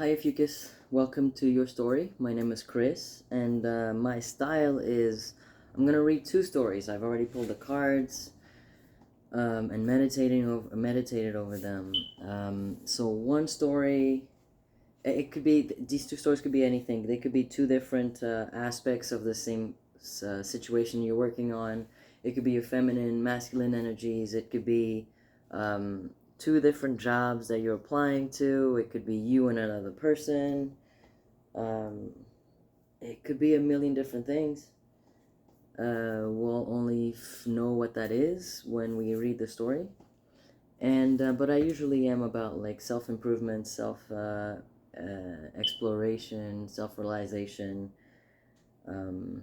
Hi Ophiucus, welcome to your story. My name is Chris, and my style is I'm gonna read two stories. I've already pulled the cards and meditated over them. So one story, it could be these two stories could be anything. They could be two different aspects of the same situation you're working on. It could be your feminine, masculine energies. It could be two different jobs that you're applying to. It could be you and another person. Um, it could be a million different things. We'll only know what that is when we read the story. And but I usually am about like self-improvement, exploration, self-realization, um,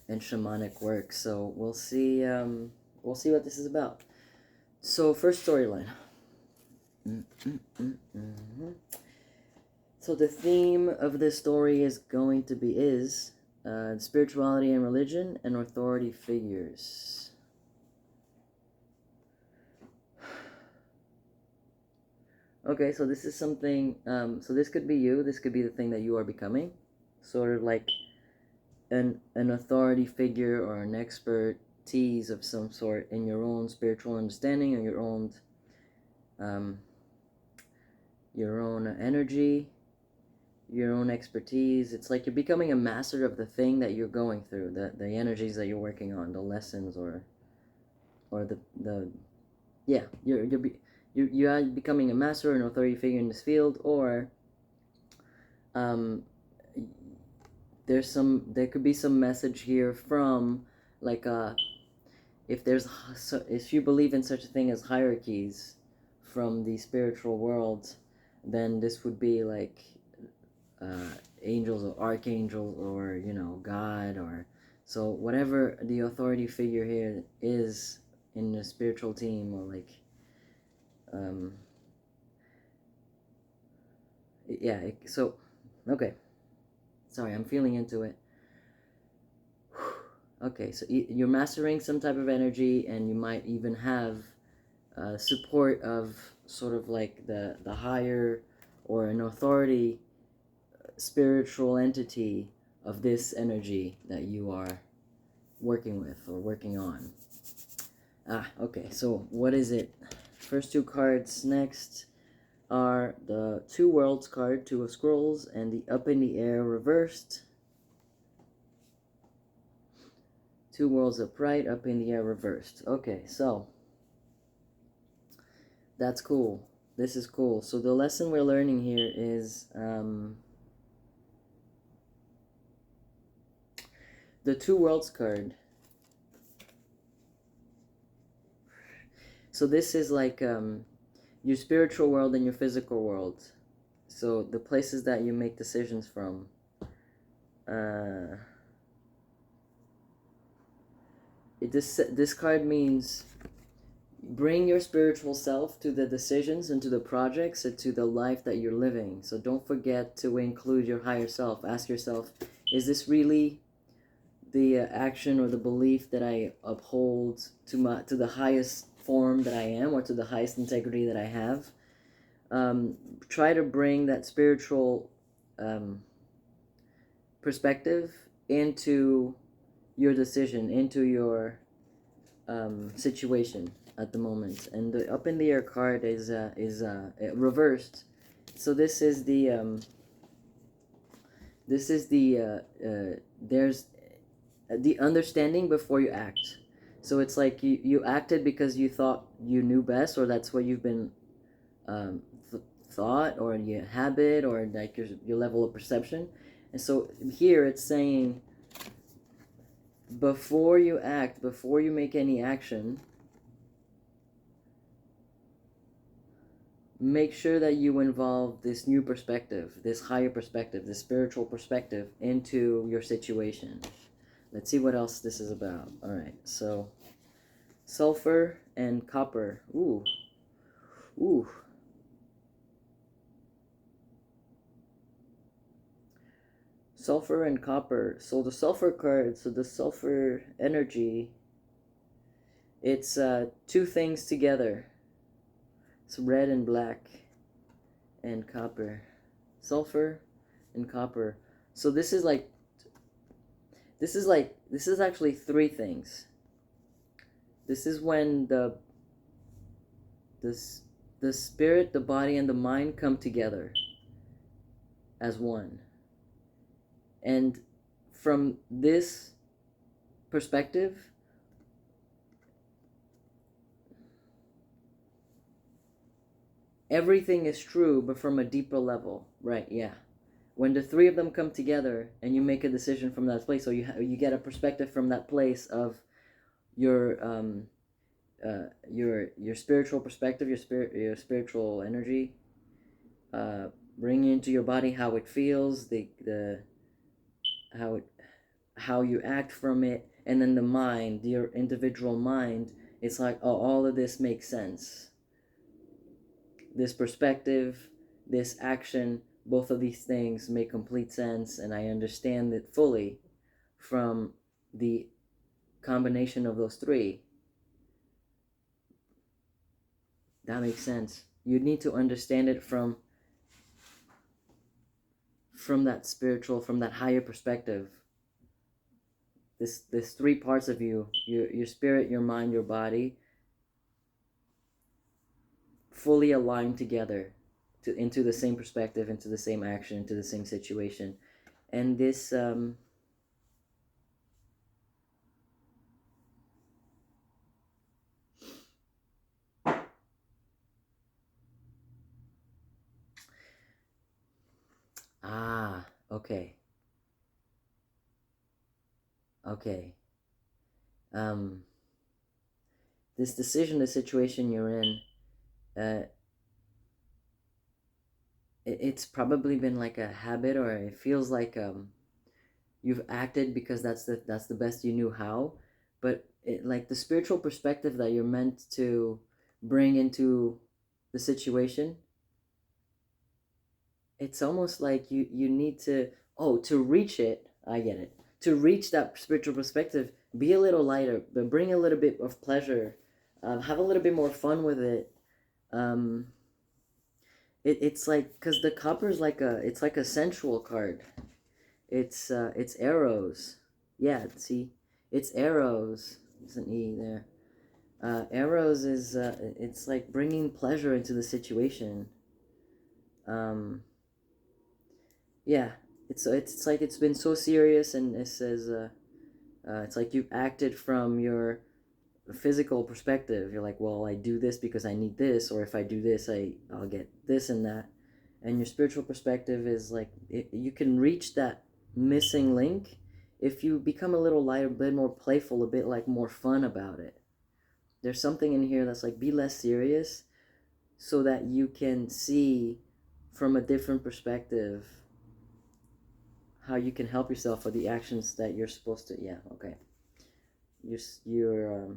and shamanic work. So we'll see. We'll see what this is about. So first storyline. So the theme of this story is going to be spirituality and religion and authority figures. Okay, so this is something. So this could be you. This could be the thing that you are becoming, sort of like an authority figure or an expertise of some sort in your own spiritual understanding or your own energy, your own expertise. It's like you're becoming a master of the thing that you're going through, the energies that you're working on, the lessons or the yeah, you are becoming a master or an authority figure in this field, or um there could be some message here from like if you believe in such a thing as hierarchies from the spiritual world, then this would be like angels or archangels or God, or so whatever the authority figure here is in the spiritual team, or like um yeah, so okay, sorry, I'm feeling into it. Okay, so you're mastering some type of energy, and you might even have support of sort of like the higher or an authority spiritual entity of this energy that you are working with or working on. Okay, so what is it? First two cards next are the Two Worlds card, Two of Scrolls, and the Up in the Air reversed. Two Worlds upright, Up in the Air reversed. Okay, so that's cool. This is cool. So the lesson we're learning here is the Two Worlds card. So this is like your spiritual world and your physical world. So the places that you make decisions from. This card means bring your spiritual self to the decisions and to the projects and to the life that you're living. So don't forget to include your higher self. Ask yourself, is this really the action or the belief that I uphold to the highest form that I am, or to the highest integrity that I have? Try to bring that spiritual perspective into your decision, into your situation at the moment. And the Up in the Air card is reversed. So this is the there's the understanding before you act. So it's like you acted because you thought you knew best, or that's what you've been thought, or your habit, or like your level of perception. And so here it's saying, before you act, before you make any action, make sure that you involve this new perspective, this higher perspective, this spiritual perspective into your situation. Let's see what else this is about. All right, so sulfur and copper. Ooh. Sulfur and copper. So the sulfur card, so the sulfur energy, it's two things together. It's red and black. and copper. Sulfur and copper. So this is actually three things. This is when this the spirit, the body, and the mind come together as one. And from this perspective, everything is true, but from a deeper level, right? Yeah. When the three of them come together and you make a decision from that place, so you get a perspective from that place of your your spiritual perspective, your spiritual energy, bringing into your body how it feels, the how it how you act from it, and then the mind, your individual mind. It's like, oh, all of this makes sense. This perspective, this action, both of these things make complete sense, and I understand it fully from the combination of those three. That makes sense. You need to understand it from that spiritual, from that higher perspective. This three parts of you, your spirit, your mind, your body, fully aligned together into the same perspective, into the same action, into the same situation. And this okay. Okay. This decision, the situation you're in, it's probably been like a habit, or it feels like you've acted because that's the best you knew how. But like the spiritual perspective that you're meant to bring into the situation, it's almost like you need to, to reach it. I get it. To reach that spiritual perspective, be a little lighter, but bring a little bit of pleasure, have a little bit more fun with it. um it's like, because the copper is like it's like a sensual card. It's arrows. Yeah, see, it's arrows. There's an E there. Arrows is it's like bringing pleasure into the situation. um yeah, it's like it's been so serious, and it says it's like you've acted from your physical perspective. You're like, well, I do this because I need this, or if I do this, I'll get this and that. And your spiritual perspective is like, you can reach that missing link if you become a little lighter, a bit more playful, a bit like more fun about it. There's something in here that's like, be less serious, so that you can see from a different perspective how you can help yourself for the actions that you're supposed to. Yeah, okay. You're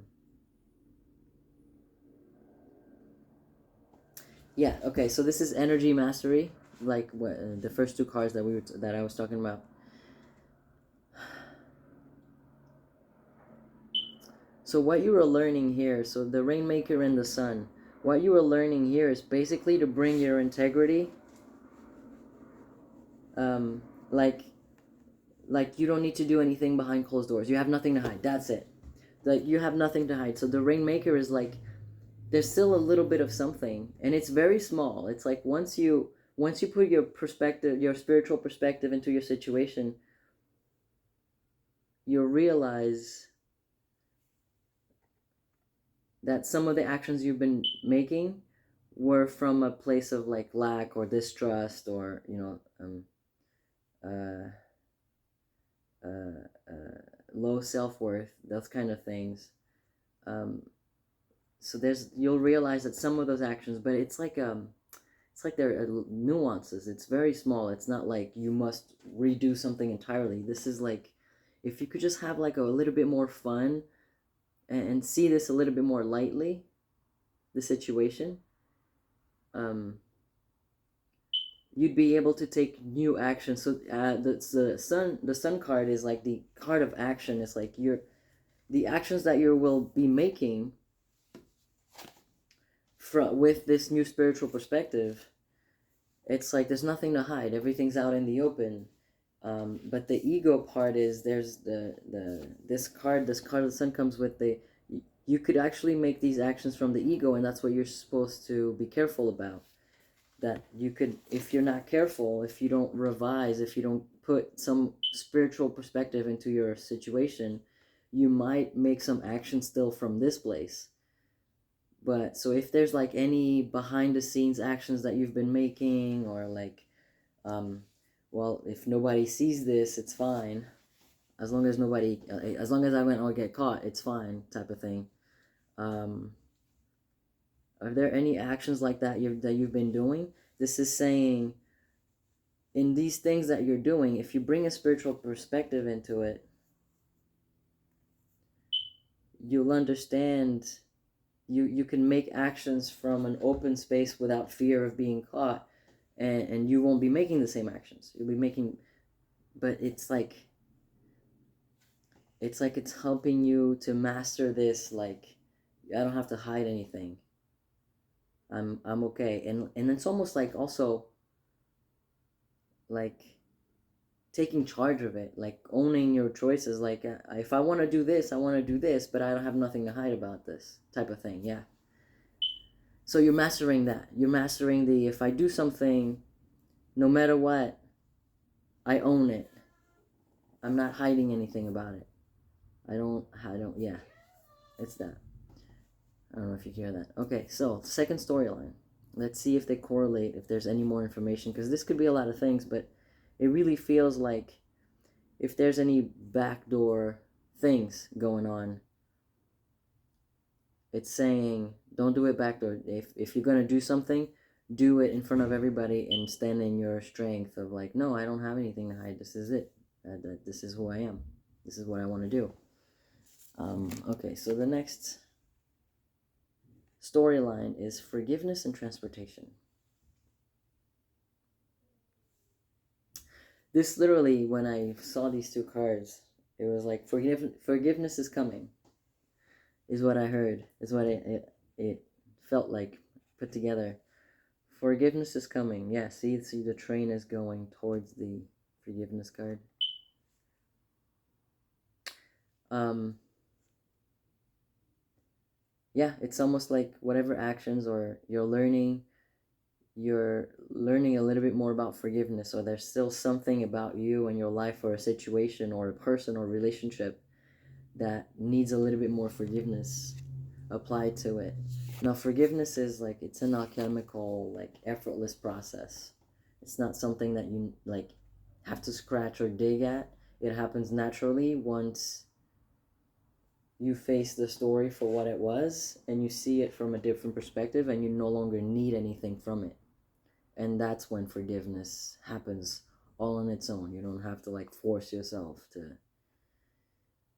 yeah, okay. So this is energy mastery, like what the first two cards that I was talking about. So what you were learning here, so the Rainmaker and the Sun, what you were learning here is basically to bring your integrity, um, like you don't need to do anything behind closed doors. You have nothing to hide. That's it. Like, you have nothing to hide. So the Rainmaker is like, there's still a little bit of something, and it's very small. It's like, once you put your perspective, your spiritual perspective, into your situation, you'll realize that some of the actions you've been making were from a place of like lack or distrust, or uh, low self-worth, those kind of things. um, so you'll realize that some of those actions, but it's like there are nuances. It's very small. It's not like you must redo something entirely. This is like, if you could just have like a little bit more fun, and see this a little bit more lightly, the situation, um, you'd be able to take new action. So the sun card is like the card of action. It's like the actions that you will be making with this new spiritual perspective. it's like there's nothing to hide. Everything's out in the open. But the ego part is there's this card of the sun comes with the you could actually make these actions from the ego, and that's what you're supposed to be careful about. That you could, if you're not careful, if you don't revise, if you don't put some spiritual perspective into your situation, you might make some action still from this place. But so if there's like any behind the scenes actions that you've been making, or like um well, if nobody sees this, it's fine. As long as nobody as long as I won't get caught, it's fine, type of thing. um are there any actions like that you've been doing? This is saying, in these things that you're doing, if you bring a spiritual perspective into it, you'll understand. You can make actions from an open space without fear of being caught, and you won't be making the same actions. You'll be making, but it's helping you to master this. Like, I don't have to hide anything. I'm okay, and it's almost like also like taking charge of it, like owning your choices. Like, if I want to do this, I want to do this, but I don't have nothing to hide about this, type of thing. Yeah. So you're mastering that. You're mastering the, if I do something, no matter what, I own it. I'm not hiding anything about it. Yeah. It's that. I don't know if you hear that. Okay, so second storyline. Let's see if they correlate, if there's any more information, because this could be a lot of things, but it really feels like if there's any backdoor things going on, it's saying don't do it backdoor. If you're gonna do something, do it in front of everybody and stand in your strength of like, no, I don't have anything to hide. This is it. This is who I am. This is what I want to do. Okay, so the next storyline is forgiveness and transportation. This literally, when I saw these two cards, it was like forgiveness is coming, is what I heard, is what it felt like put together. Forgiveness is coming. Yeah, see the train is going towards the forgiveness card. Yeah, it's almost like whatever actions, or you're learning a little bit more about forgiveness, or there's still something about you and your life, or a situation, or a person, or relationship that needs a little bit more forgiveness applied to it. Now, forgiveness is like, it's an alchemical, like effortless process. It's not something that you like have to scratch or dig at. It happens naturally once you face the story for what it was, and you see it from a different perspective, and you no longer need anything from it. And that's when forgiveness happens all on its own. You don't have to like force yourself to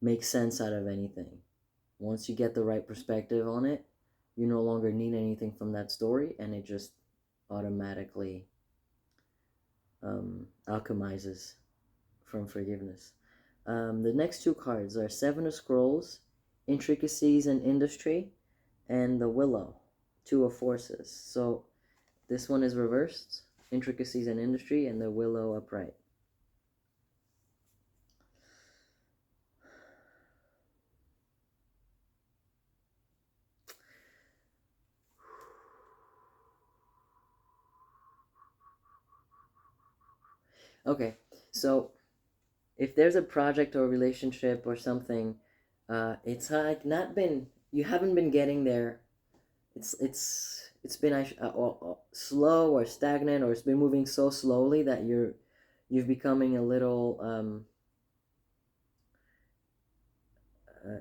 make sense out of anything. Once you get the right perspective on it, you no longer need anything from that story, and it just automatically alchemizes from forgiveness. The next two cards are Seven of Scrolls, Intricacies and Industry, and the Willow, Two of Forces. So this one is reversed, Intricacies and Industry, and the Willow upright. Okay, so if there's a project or relationship or something, it's like not been, you haven't been getting there. It's been slow or stagnant, or it's been moving so slowly that you've becoming a little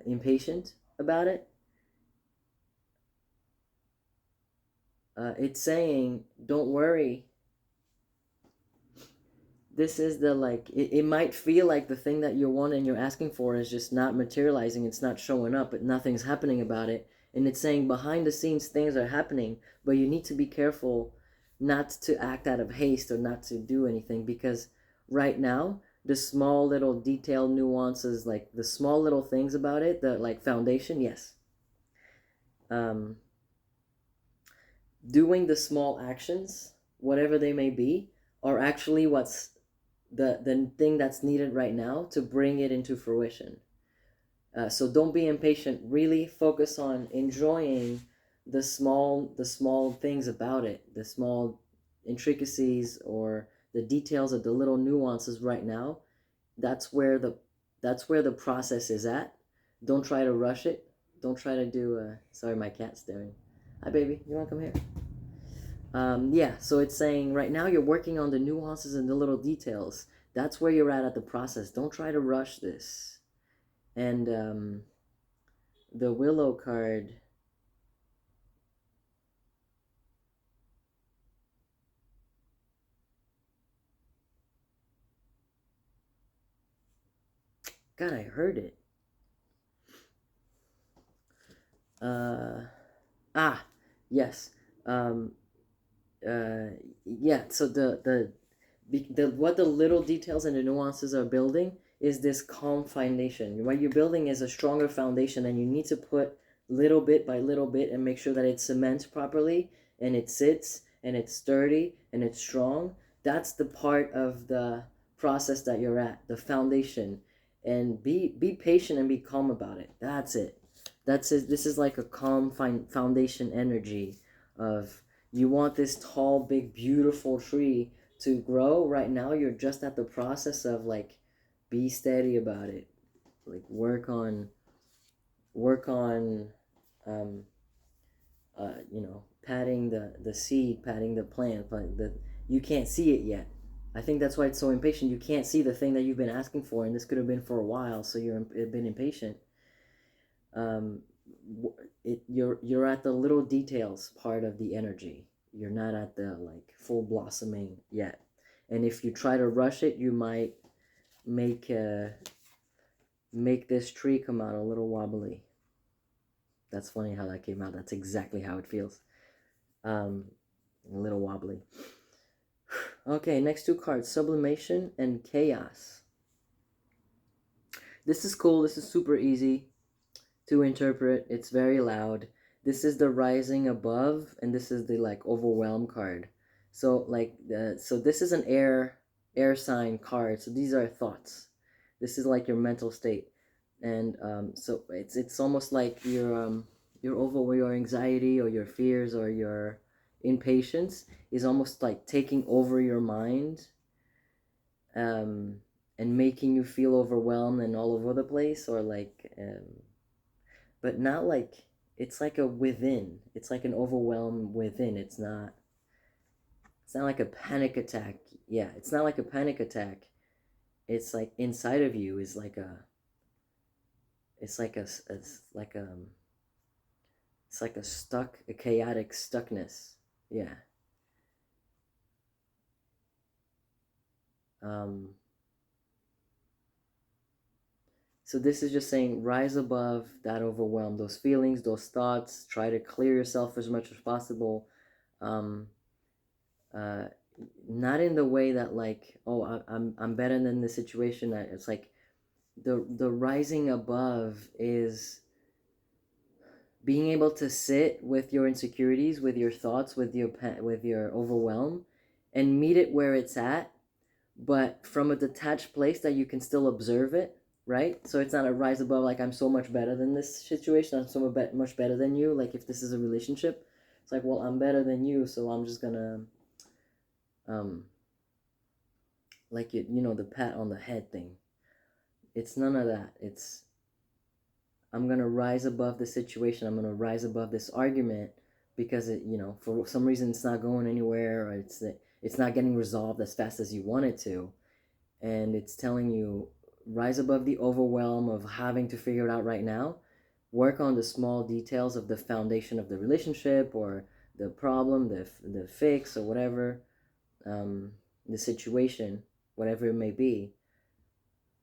impatient about it. It's saying, don't worry. This is the, like, it might feel like the thing that you want and you're asking for is just not materializing, it's not showing up, but nothing's happening about it. And it's saying behind the scenes things are happening, but you need to be careful not to act out of haste or not to do anything, because right now the small little detailed nuances, like the small little things about it, the like foundation, yes, um doing the small actions whatever they may be, are actually what's the thing that's needed right now to bring it into fruition. So don't be impatient. Really focus on enjoying the small things about it, the small intricacies or the details of the little nuances right now. That's where the process is at. Don't try to rush it. Don't try to do. Sorry, my cat's staring. Hi, baby. You wanna come here? Yeah. So it's saying right now you're working on the nuances and the little details. That's where you're at the process. Don't try to rush this. And the Willow card. God, I heard it. Uh, ah, yes. Um, yeah. So the what the little details and the nuances are building is this calm foundation. What you're building is a stronger foundation, and you need to put little bit by little bit and make sure that it cements properly and it sits and it's sturdy and it's strong. That's the part of the process that you're at, the foundation. And be patient and be calm about it. That's it. That's it. This is like a calm foundation energy of you want this tall, big, beautiful tree to grow. Right now you're just at the process of like be steady about it, like work on um patting the seed, patting the plant, but you can't see it yet. I think that's why it's so impatient. You can't see the thing that you've been asking for, and this could have been for a while, so you've been impatient. um you're at the little details part of the energy. You're not at the like full blossoming yet. And if you try to rush it, you might make make this tree come out a little wobbly. That's funny how that came out. That's exactly how it feels. um a little wobbly. Okay, next two cards, sublimation and chaos. This is cool. This is super easy to interpret. It's very loud. This is the rising above, and this is the like overwhelm card. So like so this is an air sign card. So these are thoughts. This is like your mental state, and so it's almost like your over your anxiety or your fears or your impatience is almost like taking over your mind, um, and making you feel overwhelmed and all over the place, or like but not like it's like a within. It's like an overwhelm within. It's not like a panic attack. Yeah, it's not like a panic attack. It's like inside of you is like a it's like a it's like a chaotic stuckness. Yeah. Um so this is just saying rise above that overwhelm, those feelings, those thoughts, try to clear yourself as much as possible. Um uh Not in the way that like, oh, I'm better than the situation. That it's like the rising above is being able to sit with your insecurities, with your thoughts, with your overwhelm, and meet it where it's at, but from a detached place that you can still observe it, right? So it's not a rise above like I'm so much better than this situation. I'm so much better than you. Like if this is a relationship, it's like, well, I'm better than you, so I'm just gonna um like the pat on the head thing. It's none of that. It's I'm gonna rise above the situation. I'm gonna rise above this argument because for some reason it's not going anywhere, or it's not getting resolved as fast as you want it to, and it's telling you rise above the overwhelm of having to figure it out right now. Work on the small details of the foundation of the relationship or the problem, the fix or whatever, the situation, whatever it may be.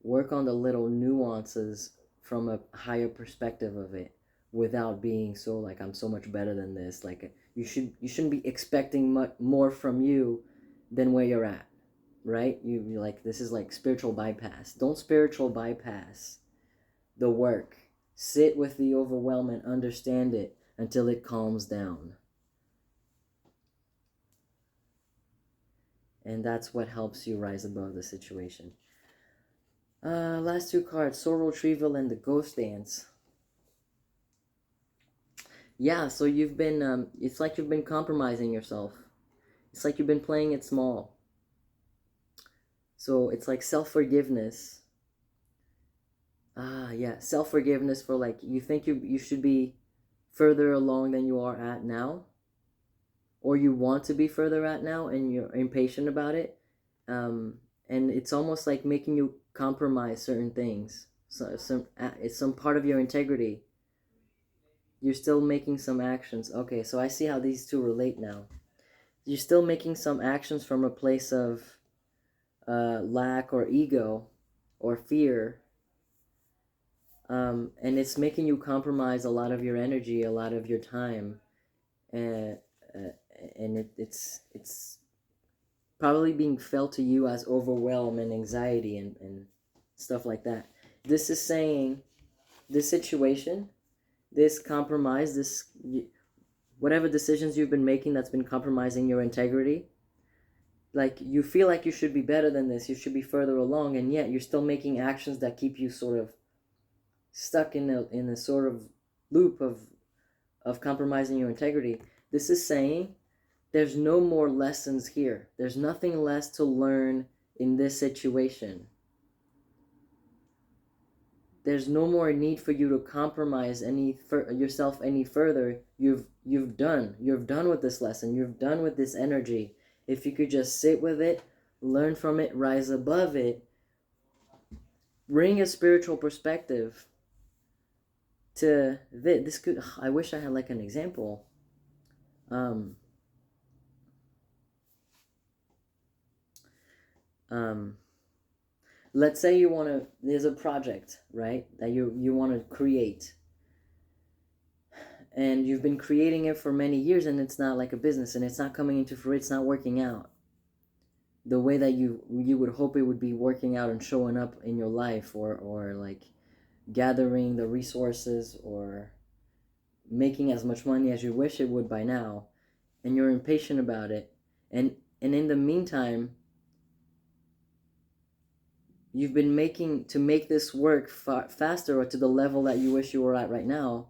Work on the little nuances from a higher perspective of it without being so like I'm so much better than this. Like you shouldn't be expecting much more from you than where you're at, right? You like this is like spiritual bypass. Don't spiritual bypass the work. Sit with the overwhelm and understand it until it calms down. and that's what helps you rise above the situation. Last two cards, Soul Retrieval and the Ghost Dance. Yeah, so you've been, it's like you've been compromising yourself. It's like you've been playing it small. So it's like self-forgiveness. Yeah, self-forgiveness for like, you think you should be further along than you are at now. Or you want to be further at now and you're impatient about it. And it's almost like making you compromise certain things. So it's some part of your integrity. You're still making some actions. Okay, so I see how these two relate now. You're still making some actions from a place of lack or ego or fear, and it's making you compromise a lot of your energy, a lot of your time, and it's probably being felt to you as overwhelm and anxiety and stuff like that. This is saying this situation, this compromise, this whatever decisions you've been making that's been compromising your integrity, like you feel like you should be better than this, you should be further along, and yet you're still making actions that keep you sort of stuck in a sort of loop of compromising your integrity. This is saying there's no more lessons here. There's nothing less to learn in this situation. There's no more need for you to compromise yourself any further. You're done with this lesson. You're done with this energy. If you could just sit with it, learn from it, rise above it, bring a spiritual perspective to this could, I wish I had like an example. Um, let's say there's a project, right, that you want to create, and you've been creating it for many years, and it's not like a business, and it's not coming into fruition, it's not working out the way that you would hope it would be working out and showing up in your life, or like gathering the resources or making as much money as you wish it would by now, and you're impatient about it, and in the meantime you've been make this work faster or to the level that you wish you were at right now.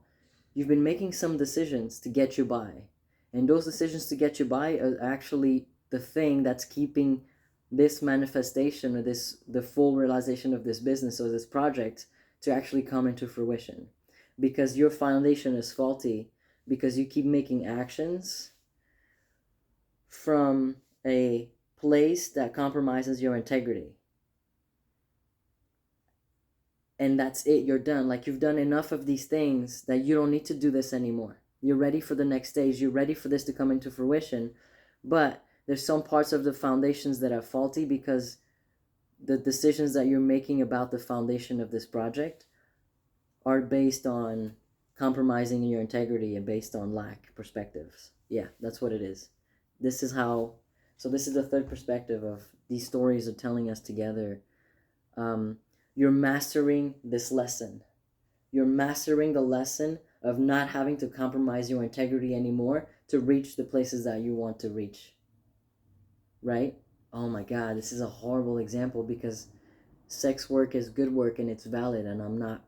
You've been making some decisions to get you by, and those decisions to get you by are actually the thing that's keeping this manifestation or the full realization of this business or this project to actually come into fruition, because your foundation is faulty, because you keep making actions from a place that compromises your integrity. And that's it, you're done. Like, you've done enough of these things that you don't need to do this anymore. You're ready for the next stage. You're ready for this to come into fruition. But there's some parts of the foundations that are faulty, because the decisions that you're making about the foundation of this project are based on compromising your integrity and based on lack perspectives. Yeah, that's what it is. This is the third perspective of these stories are telling us together. You're mastering this lesson. You're mastering the lesson of not having to compromise your integrity anymore to reach the places that you want to reach. Right? Oh my God, this is a horrible example, because sex work is good work and it's valid, and I'm not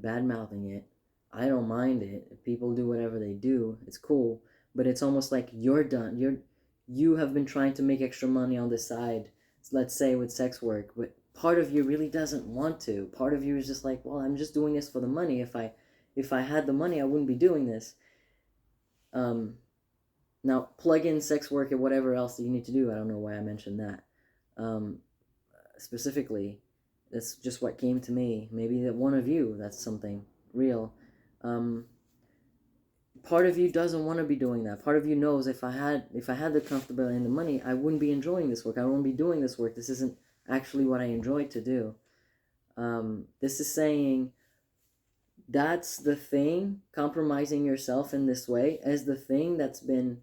bad mouthing it. I don't mind it. If people do whatever they do, it's cool. But it's almost like you're done. You have been trying to make extra money on the side, let's say with sex work, but part of you really doesn't want to. Part of you is just like, well, I'm just doing this for the money. If I had the money, I wouldn't be doing this. Now plug in sex work and whatever else that you need to do. I don't know why I mentioned that. Specifically, that's just what came to me. Maybe that one of you, that's something real. Part of you doesn't want to be doing that. Part of you knows, if I had the comfortability and the money, I wouldn't be enjoying this work. I wouldn't be doing this work. This isn't actually what I enjoy to do. This is saying that's the thing, compromising yourself in this way as the thing that's been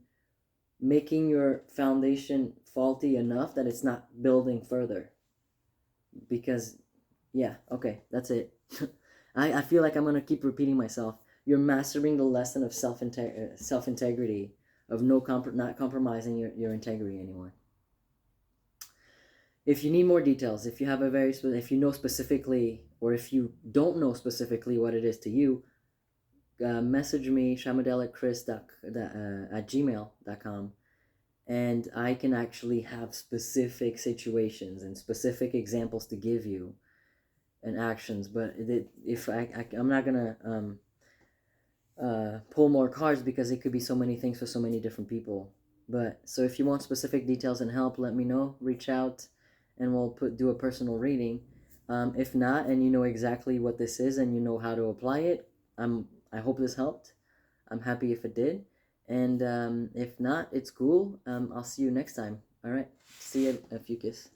making your foundation faulty enough that it's not building further. Because, yeah, okay, that's it. I feel like I'm going to keep repeating myself. You're mastering the lesson of self-integrity, of not compromising your integrity anymore. If you need more details, if you have if you know specifically, or if you don't know specifically what it is to you, message me shamadel@chris.at gmail.com, and I can actually have specific situations and specific examples to give you and actions. But if I'm not gonna pull more cards because it could be so many things for so many different people. But so if you want specific details and help, let me know. Reach out, and we'll do a personal reading. If not, and you know exactly what this is and you know how to apply it, I hope this helped. I'm happy if it did. And if not, it's cool. I'll see you next time. All right. See you, Ophiucus.